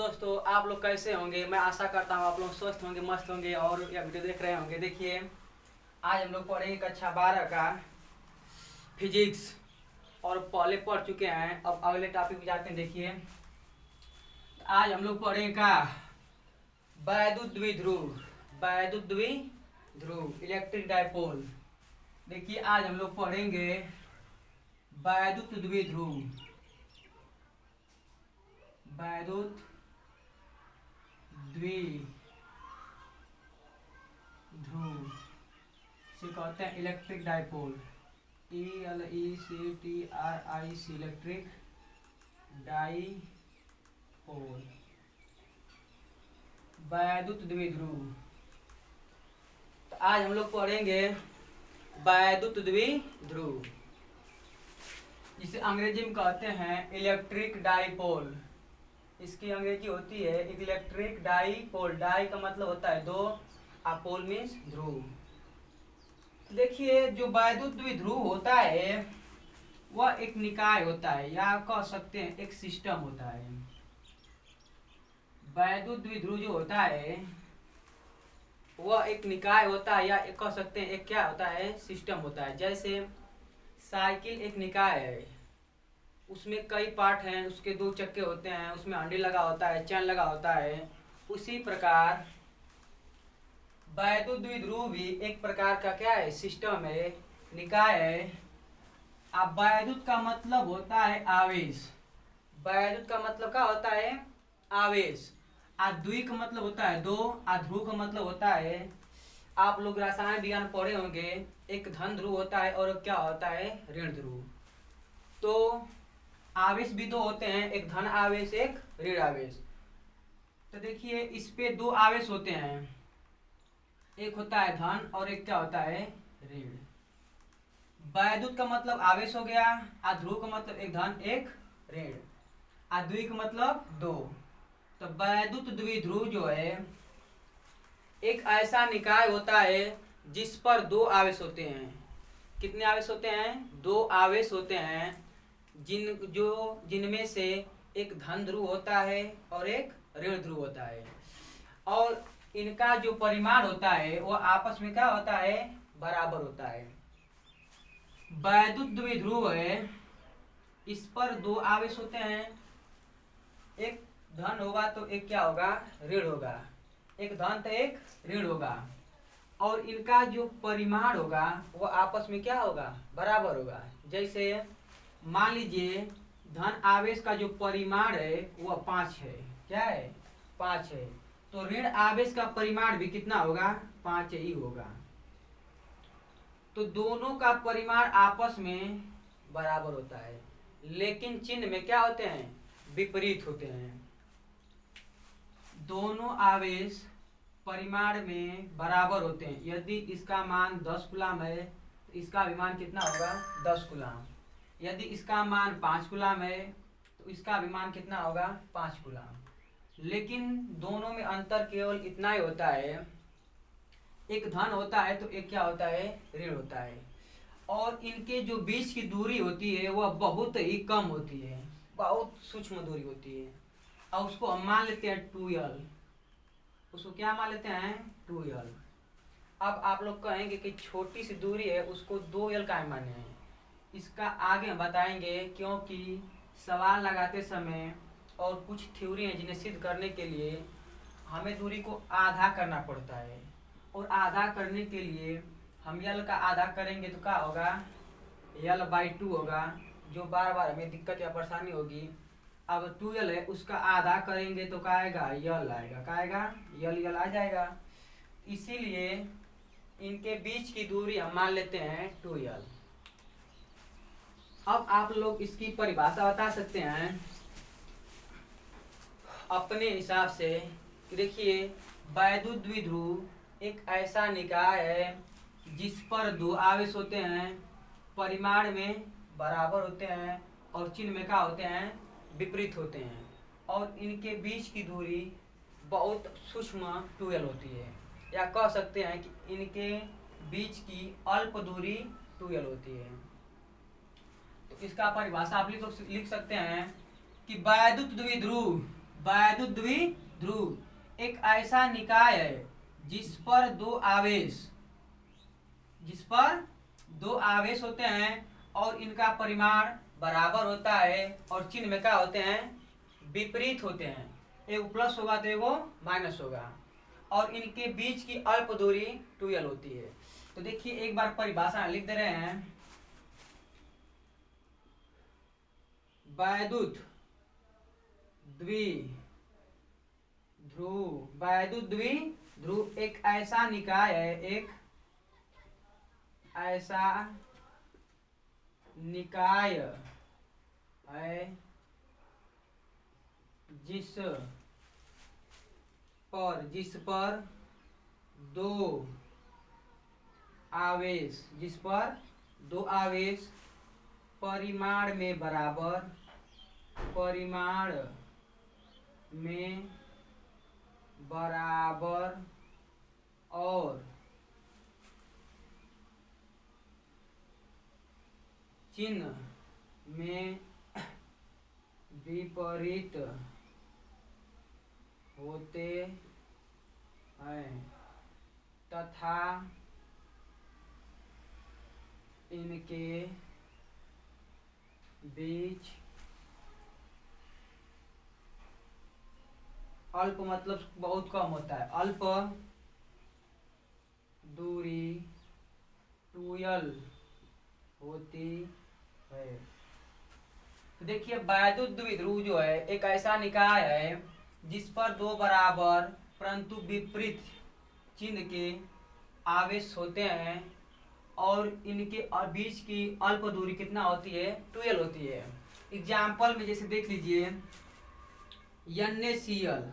दोस्तों, आप लोग कैसे होंगे। मैं आशा करता हूँ आप लोग स्वस्थ होंगे, मस्त होंगे और यह वीडियो देख रहे होंगे। देखिए, आज हम लोग पढ़ेंगे कक्षा 12 का फिजिक्स और पहले पढ़ चुके हैं। अब अगले टॉपिक पे जाते हैं। देखिए, आज हम लोग पढ़ेंगे का वैद्युत द्विध्रुव इलेक्ट्रिक डायपोल। देखिए, आज हम लोग पढ़ेंगे वैद्युत द्विध्रुव से कहते हैं electric dipole. ELECTRIC electric dipole, वैद्युत द्विध्रुव। तो आज हम लोग पढ़ेंगे वैद्युत द्विध्रुव, जिसे अंग्रेजी में कहते हैं इलेक्ट्रिक डायपोल। इसकी अंग्रेजी होती है इलेक्ट्रिक डायपोल। डाई का मतलब होता है दो, पोल मीन्स ध्रुव। देखिए, जो वैद्युत द्विध्रुव होता है वह एक निकाय होता है, या कह सकते हैं एक सिस्टम होता है। वैद्युत द्विध्रुव जो होता है वह एक निकाय होता है, या कह सकते हैं एक क्या होता है, सिस्टम होता है। जैसे साइकिल एक निकाय है, उसमें कई पार्ट हैं, उसके दो चक्के होते हैं, उसमें हंडी लगा होता है, चैन लगा होता है। उसी प्रकार वैद्युत द्विध्रुव भी एक प्रकार का क्या है, सिस्टम है, निकाय है। अब वैद्युत का मतलब होता है आवेश। वैद्युत का मतलब क्या होता है, आवेश। द्वि का मतलब होता है दो, ध्रुव का मतलब होता है, आप लोग रसायन विज्ञान पढ़े होंगे, एक धन ध्रुव होता है और क्या होता है, ऋण ध्रुव। तो आवेश भी दो होते हैं, एक धन आवेश एक ऋण आवेश। तो देखिए, इस पे दो आवेश होते हैं, एक होता है धन और एक क्या होता है, ऋण। वैद्युत का मतलब आवेश हो गया, ध्रुव का मतलब एक धन एक ऋण, द्वि का मतलब दो। तो वैद्युत द्विध्रुव जो है एक ऐसा निकाय होता है जिस पर दो आवेश होते हैं। कितने आवेश होते हैं, दो आवेश होते हैं, जिनमें से एक धन ध्रुव होता है और एक ऋण ध्रुव होता है। और इनका जो परिमाण होता है वो आपस में क्या होता है, बराबर होता है। वैद्युत द्विध्रुव है, इस पर दो आवेश होते हैं, एक धन होगा तो एक क्या होगा, ऋण होगा। एक धन तो एक ऋण होगा, और इनका जो परिमाण होगा वो आपस में क्या होगा, बराबर होगा। जैसे मान लीजिए, धन आवेश का जो परिमाण है वह 5 है। क्या है, 5 है। तो ऋण आवेश का परिमाण भी कितना होगा, 5 ही होगा। तो दोनों का परिमाण आपस में बराबर होता है, लेकिन चिन्ह में क्या होते हैं, विपरीत होते हैं। दोनों आवेश परिमाण में बराबर होते हैं। यदि इसका मान 10 कूलम है तो इसका भी मान कितना होगा, 10 कूलम। यदि इसका मान 5 कूलम है तो इसका भी मान कितना होगा, 5 कूलम। लेकिन दोनों में अंतर केवल इतना ही होता है, एक धन होता है तो एक क्या होता है, ऋण होता है। और इनके जो बीच की दूरी होती है वह बहुत ही कम होती है, बहुत सूक्ष्म दूरी होती है। और उसको हम मान लेते हैं 2l। उसको क्या मान लेते हैं, 2l। अब आप लोग कहेंगे कि छोटी सी दूरी है, उसको 2l का माने हैं। इसका आगे हम बताएंगे, क्योंकि सवाल लगाते समय और कुछ थ्योरी है जिन्हें सिद्ध करने के लिए हमें दूरी को आधा करना पड़ता है। और आधा करने के लिए हम l का आधा करेंगे तो क्या होगा, l/2 होगा, जो बार बार हमें दिक्कत या परेशानी होगी। अब 2l है, उसका आधा करेंगे तो क्या आएगा, l आएगा। क्या आएगा, l आ जाएगा। इसीलिए इनके बीच की दूरी हम मान लेते हैं 2l। अब आप लोग इसकी परिभाषा बता सकते हैं अपने हिसाब से कि देखिए, वैद्युत द्विध्रुव एक ऐसा निकाय है जिस पर दो आवेश होते हैं, परिमाण में बराबर होते हैं और चिन्ह में क्या होते हैं, विपरीत होते हैं। और इनके बीच की दूरी बहुत सूक्ष्म 2l होती है, या कह सकते हैं कि इनके बीच की अल्प दूरी 2l होती है। तो इसका परिभाषा आप लिख सकते हैं कि वैद्युत द्विध्रुव एक ऐसा निकाय है जिस पर दो आवेश होते हैं और इनका परिमाण बराबर होता है और चिन्ह में क्या होते हैं, विपरीत होते हैं। एक प्लस होगा तो एगो माइनस होगा और इनके बीच की अल्प दूरी 2l होती है। तो देखिए एक बार परिभाषा लिख दे रहे हैं। वैद्युत द्विध्रुव एक ऐसा निकाय है जिस पर दो आवेश परिमाण में बराबर और चिन्ह में विपरीत होते हैं तथा इनके बीच अल्प मतलब बहुत कम होता है, अल्प दूरी 2l होती है। तो देखिए वैद्युत द्विध्रुव जो है एक ऐसा निकाय है जिस पर दो बराबर परंतु विपरीत चिन्ह के आवेश होते हैं और इनके बीच की अल्प दूरी कितना होती है, 2l होती है। एग्जाम्पल में जैसे देख लीजिए NaCl,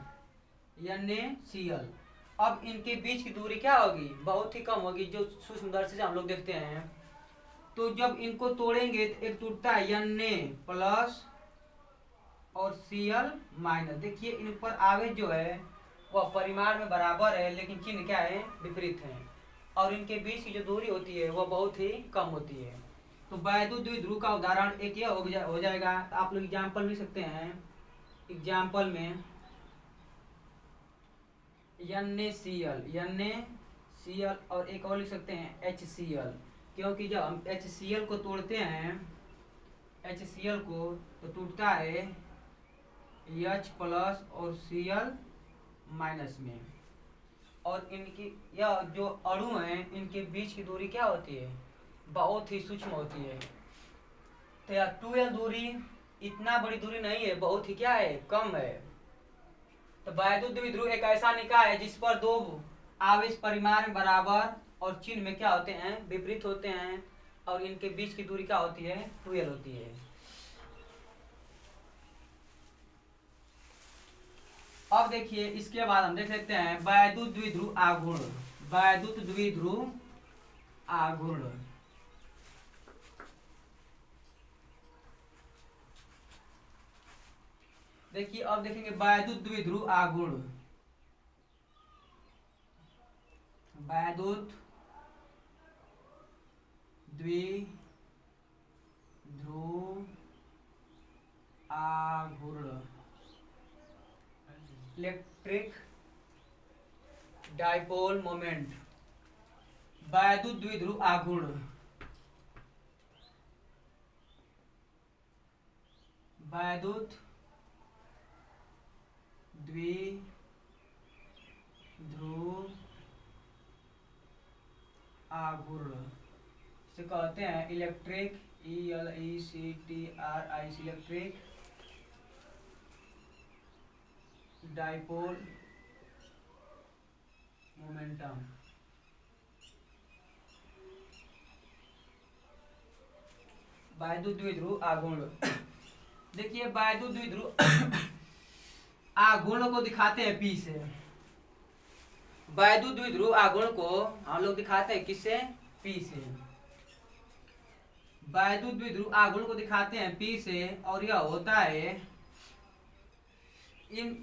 अब इनके बीच की दूरी क्या होगी, बहुत ही कम होगी, जो सूक्ष्मदर्शी से हम लोग देखते हैं। तो जब इनको तोड़ेंगे तो एक टूटता है Na प्लस और Cl माइनस। देखिए इन पर आवेश जो है वह परिमाण में बराबर है लेकिन चिन्ह क्या है, विपरीत है और इनके बीच की जो दूरी होती है वह बहुत ही कम होती है। तो वैद्युत द्विध्रुव का उदाहरण एक यह हो जाएगा। आप लोग एग्जाम्पल लिख सकते हैं। एग्जाम्पल में NaCl और एक और लिख सकते हैं HCl, क्योंकि जब हम HCl को तोड़ते हैं HCl को तो टूटता है H प्लस और Cl माइनस में और इनकी यह जो अणु हैं इनके बीच की दूरी क्या होती है, बहुत ही सूक्ष्म होती है। तो यह 2l दूरी इतना बड़ी दूरी नहीं है, बहुत ही क्या है, कम है। तो वैद्युत द्विध्रुव एक ऐसा निकाय है जिस पर दो आवेश परिमाण बराबर और चिन्ह में क्या होते हैं, विपरीत होते हैं और इनके बीच की दूरी क्या होती है, 2l होती है। अब देखिए इसके बाद हम देख लेते हैं वैद्युत द्विध्रुव आघूर्ण। देखिए अब देखेंगे वैद्युत द्विध्रुव आघूर्ण। वैद्युत द्विध्रुव आघूर्ण इलेक्ट्रिक डाइपोल मोमेंट। वैद्युत द्विध्रुव आघूर्ण वैद्युत द्विध्रुव आघूर्ण से कहते हैं electric ELECTRIC electric dipole momentum. वैद्युत द्विध्रुव आघूर्ण। देखिए वैद्युत द्विध्रुव आघूर्ण को दिखाते हैं P से। वैद्युत द्विध्रुव आघूर्ण को हम लोग दिखाते हैं किससे, P से। वैद्युत द्विध्रुव आघूर्ण को दिखाते हैं P से और यह होता है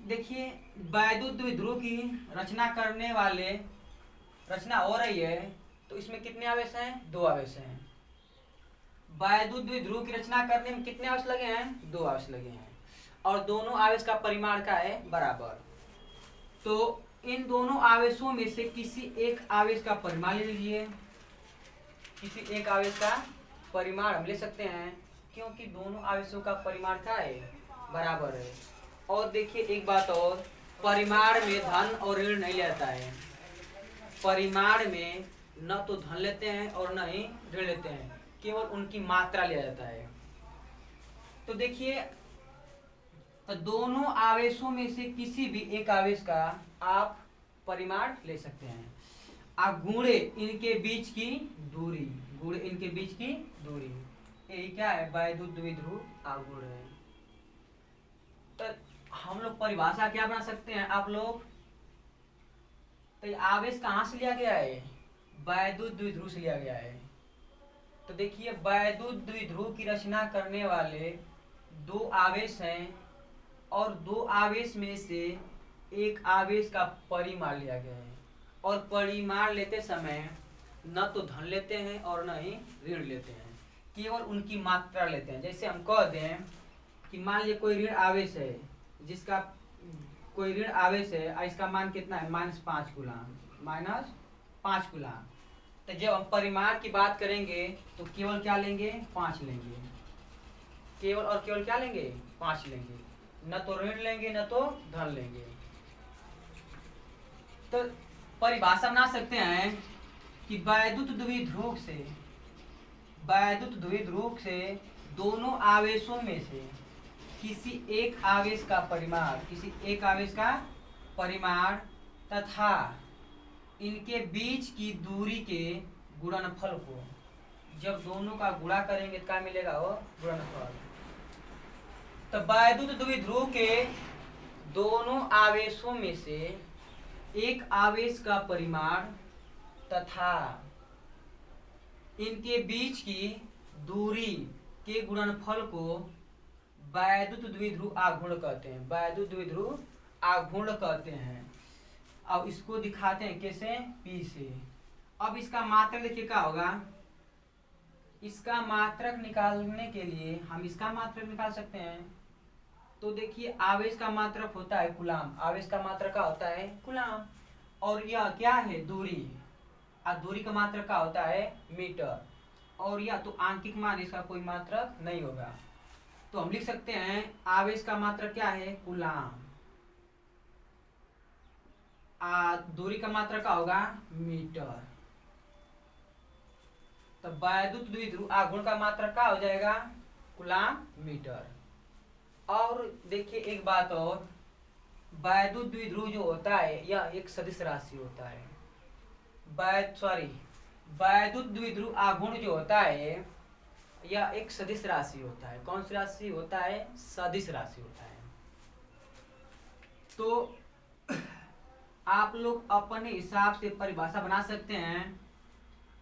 देखिए वैद्युत द्विध्रुव की रचना हो रही है तो इसमें कितने आवेश हैं, 2 आवेश हैं। वैद्युत द्विध्रुव की रचना करने में कितने आवेश लगे हैं, 2 आवेश लगे हैं। और दोनों आवेश का परिमाण का है बराबर। तो इन दोनों आवेशों में से किसी एक आवेश का परिमाण ले लीजिए। किसी एक आवेश का परिमाण हम ले सकते हैं, क्योंकि दोनों आवेशों का परिमाण क्या है, बराबर है। और देखिए एक बात और, परिमाण में धन और ऋण नहीं लेता है। परिमाण में न तो धन लेते हैं और न ही ऋण लेते हैं, केवल उनकी मात्रा लिया जाता है। तो देखिए, तो दोनों आवेशों में से किसी भी एक आवेश का आप परिमाण ले सकते हैं। गुणे इनके बीच की दूरी, गुणे इनके बीच की दूरी, यही क्या है, वैद्युत द्विध्रुव आघूर्ण है। तो हम लोग परिभाषा क्या बना सकते हैं आप लोग, तो आवेश कहाँ से लिया गया है, वैद्युत द्विध्रुव से लिया गया है। तो देखिए, वैद्युत द्विध्रुव की रचना करने वाले दो आवेश हैं, और दो आवेश में से एक आवेश का परिमाण लिया गया है। और परिमाण लेते समय न तो धन लेते हैं और न ही ऋण लेते हैं, केवल उनकी मात्रा लेते हैं। जैसे हम कह दें कि मान लीजिए कोई ऋण आवेश है, जिसका कोई ऋण आवेश है और इसका मान कितना है, -5 कूलाम, -5 कूलाम। तो जब हम परिमाण की बात करेंगे तो केवल क्या लेंगे, 5 लेंगे। केवल और केवल क्या लेंगे, 5 लेंगे, न तो ऋण लेंगे न तो धन लेंगे। तो परिभाषा बना सकते हैं कि वैद्युत द्विध्रुव से दोनों आवेशों में से किसी एक आवेश का परिमाण तथा इनके बीच की दूरी के गुणनफल को जब दोनों का गुणा करेंगे तो क्या मिलेगा, वो गुणनफल। तो वैद्युत द्विध्रुव के दोनों आवेशों में से एक आवेश का परिमाण तथा इनके बीच की दूरी के गुणनफल को वैद्युत द्विध्रुव आघूर्ण कहते हैं। वैद्युत द्विध्रुव आघूर्ण कहते हैं। अब इसको दिखाते हैं कैसे, P से। अब इसका मात्रक देखिए क्या होगा, इसका मात्रक निकालने के लिए हम इसका मात्रक निकाल सकते हैं। तो देखिए, आवेश का मात्रक होता है कूलाम, आवेश का मात्रक क्या होता है, कूलाम। और यह क्या है, दूरी, और दूरी का मात्रक क्या होता है, मीटर। और यह तो आंकिक मान, इसका कोई मात्रक नहीं होगा। तो हम लिख सकते हैं आवेश का मात्रक क्या है, कूलाम, दूरी का मात्रक क्या होगा, मीटर। तो वैद्युत द्विध्रुव आघूर्ण का मात्रक क्या हो जाएगा, कूलाम मीटर। और देखिए एक बात और, वैद्युत द्विध्रुव जो होता है यह एक सदिश राशि होता है। वैद्युत द्विध्रुव आघूर्ण जो होता है यह एक सदिश राशि होता है। कौन सी राशि होता है, सदिश राशि होता है। तो आप लोग अपने हिसाब से परिभाषा बना सकते हैं।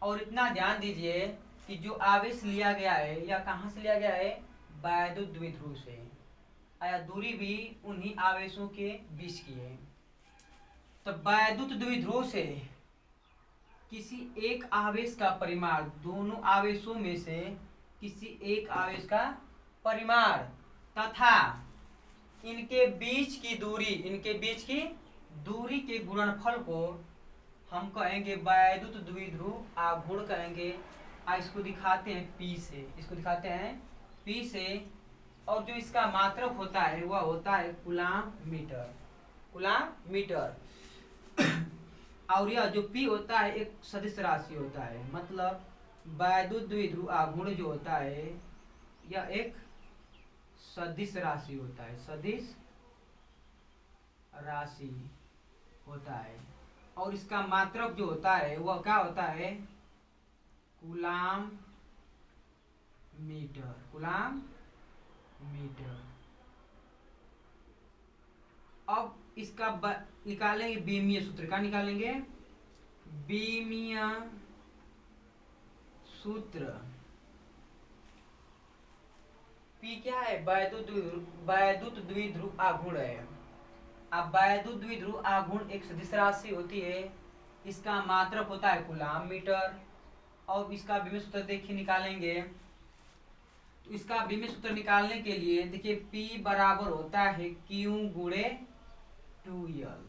और इतना ध्यान दीजिए कि जो आवेश लिया गया है यह कहाँ से लिया गया है, वैद्युत द्विध्रुव से, या दूरी भी उन्हीं आवेशों के बीच की है। तो वैद्युत द्विध्रुव से किसी एक आवेश का परिमाण, दोनों आवेशों में से किसी एक आवेश का परिमाण तथा इनके बीच की दूरी के गुणनफल को हम कहेंगे वैद्युत द्विध्रुव आघूर्ण कहेंगे। इसको दिखाते हैं P से। और जो इसका मात्रक होता है वह होता है कूलाम मीटर। और यह जो P होता है एक सदिश राशि होता है, मतलब वैद्युत द्विध्रुव आघूर्ण जो होता है यह एक सदिश राशि होता है। और इसका मात्रक जो होता है वह क्या होता है, कूलाम मीटर। अब इसका निकालेंगे बीमीय सूत्र। क्या निकालेंगे, बीमीय सूत्र। P क्या है, वैद्युत द्विध्रुव आघूर्ण है। अब वैद्युत द्विध्रुव आघूर्ण एक सदिश राशि होती है, इसका मात्रक होता है कूलाम मीटर। और इसका बीमीय सूत्र देखिए निकालेंगे इसका विमीय सूत्र निकालने के लिए देखिए P बराबर होता है Q गुणे 2L।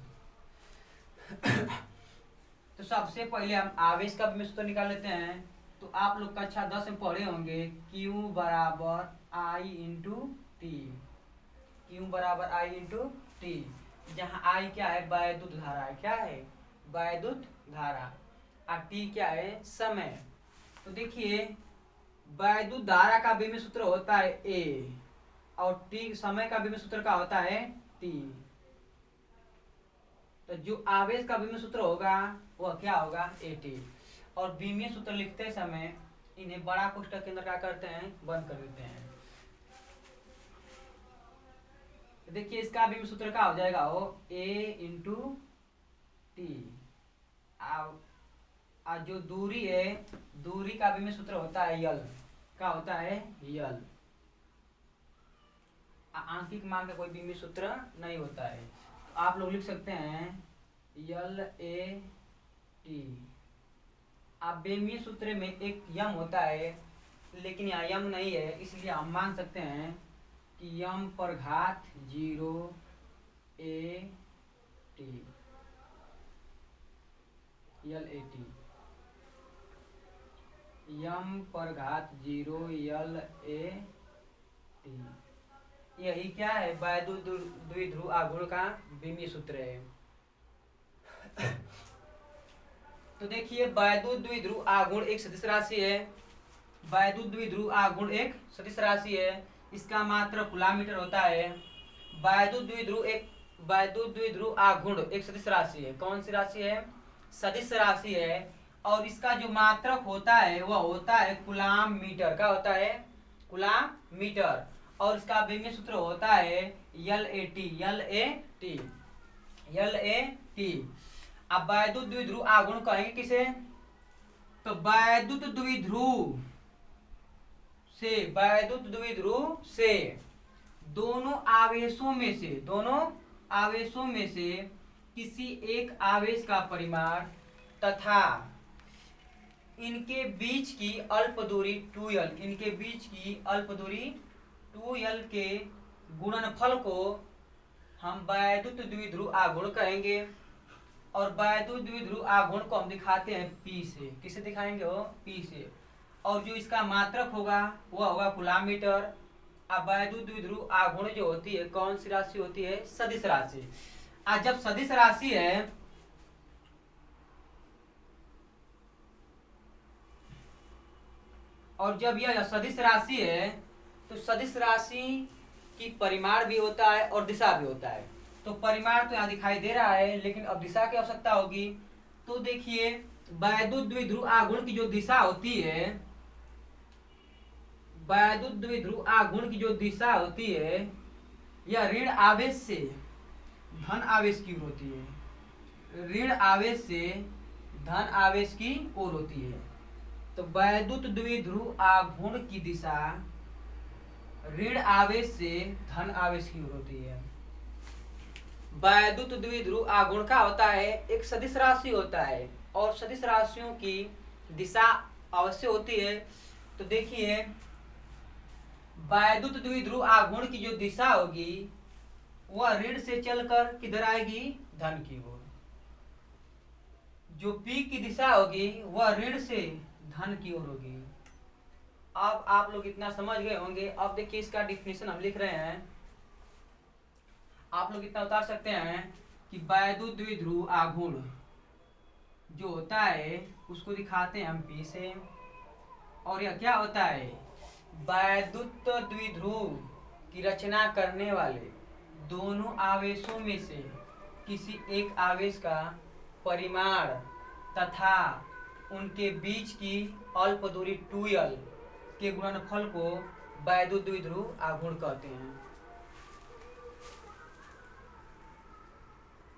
तो सबसे पहले हम आवेश का विमीय सूत्र निकाल लेते हैं। तो आप लोग कक्षा 10 में पढ़े होंगे Q बराबर I इंटू टी। Q बराबर I इंटू टी, जहाँ I क्या है, वैद्युत धारा है। क्या है? वैद्युत धारा। और T क्या है? समय। तो देखिए वैद्युत धारा का विमीय सूत्र होता है A और T समय का विमीय सूत्र का होता है T। तो जो आवेश का विमीय सूत्र होगा वह क्या होगा? AT। और विमीय सूत्र लिखते समय इन्हें बड़ा कोष्ठक के अंदर क्या करते हैं? बंद कर देते हैं। तो देखिए इसका विमीय सूत्र क्या हो जाएगा? वो A इंटू टी। जो दूरी है, दूरी का विमीय सूत्र होता है यल। क्या होता है? यल। आंशिक मान का कोई विमीय सूत्र नहीं होता है। तो आप लोग लिख सकते हैं यल ए टी। अब विमीय सूत्र में एक यम होता है, लेकिन यहाँ यम नहीं है, इसलिए हम मान सकते हैं कि यम पर घात 0 ए टी, यल ए टी। यम पर घात 0 यल ए टी, यही क्या है? वैद्युत द्विध्रुव आघूर्ण का विमीय सूत्र है। तो देखिए वैद्युत द्विध्रुव आघूर्ण एक सदिश राशि है। वैद्युत द्विध्रुव आघूर्ण एक सदिश राशि है। इसका मात्रक कूलॉम होता है। वैद्युत द्विध्रुव आघूर्ण एक सदिश राशि है। कौन सी राशि है? सदिश राशि है। और इसका जो मात्रक होता है वह होता है कूलॉम मीटर। का होता है? Coulomb metre. और इसका विमीय सूत्र होता है L A T, L A T, L A T. अब वैद्युत द्विध्रुव आघूर्ण कहेंगे किसे? तो वैद्युत द्विध्रुव से दोनों आवेशों में से किसी एक आवेश का परिमाण तथा इनके बीच की अल्प दूरी 2L, इनके बीच की अल्प दूरी 2L के गुणनफल को हम वैद्युत द्विध्रुव आघूर्ण कहेंगे। और वैद्युत द्विध्रुव आघूर्ण को हम दिखाते हैं P से। किसे दिखाएंगे? वो P से। और जो इसका मात्रक होगा वह होगा कूलॉम मीटर। अब वैद्युत द्विध्रुव आघूर्ण जो होती है कौन सी राशि होती है? सदिश राशि। आज जब सदिश राशि है और जब यह सदिश राशि है तो सदिश राशि की परिमाण भी होता है और दिशा भी होता है। तो परिमाण तो यहाँ दिखाई दे रहा है, लेकिन अब दिशा की आवश्यकता होगी। तो देखिए वैद्युत द्विध्रुव आघूर्ण की जो दिशा होती है, वैद्युत द्विध्रुव आघूर्ण की जो दिशा होती है यह ऋण आवेश से धन आवेश की ओर होती है। ऋण आवेश से धन आवेश की ओर होती है। तो वैद्युत द्विध्रुव आघूर्ण की दिशा ऋण आवेश से धन आवेश की ओर होती है। वैद्युत द्विध्रुव आघूर्ण का होता है एक सदिश राशि होता है और सदिश राशियों की दिशा अवश्य होती है। तो देखिए वैद्युत द्विध्रुव आघूर्ण की जो दिशा होगी वह ऋण से चलकर किधर आएगी? धन की ओर। जो P की दिशा होगी वह ऋण से धन की ओर होगी। अब आप लोग इतना समझ गए होंगे। अब देखिए इसका डिफिनेशन हम लिख रहे हैं। आप लोग इतना उतार सकते हैं कि वैद्युत द्विध्रुव आघूर्ण जो होता है उसको दिखाते हैं हम P से। और यह क्या होता है? वैद्युत द्विध्रुव की रचना करने वाले दोनों आवेशों में से किसी एक आवेश का परिमाण तथा उनके बीच की अल्प दूरी 2L के गुणनफल को वैद्युत द्विध्रुव आघूर्ण कहते हैं।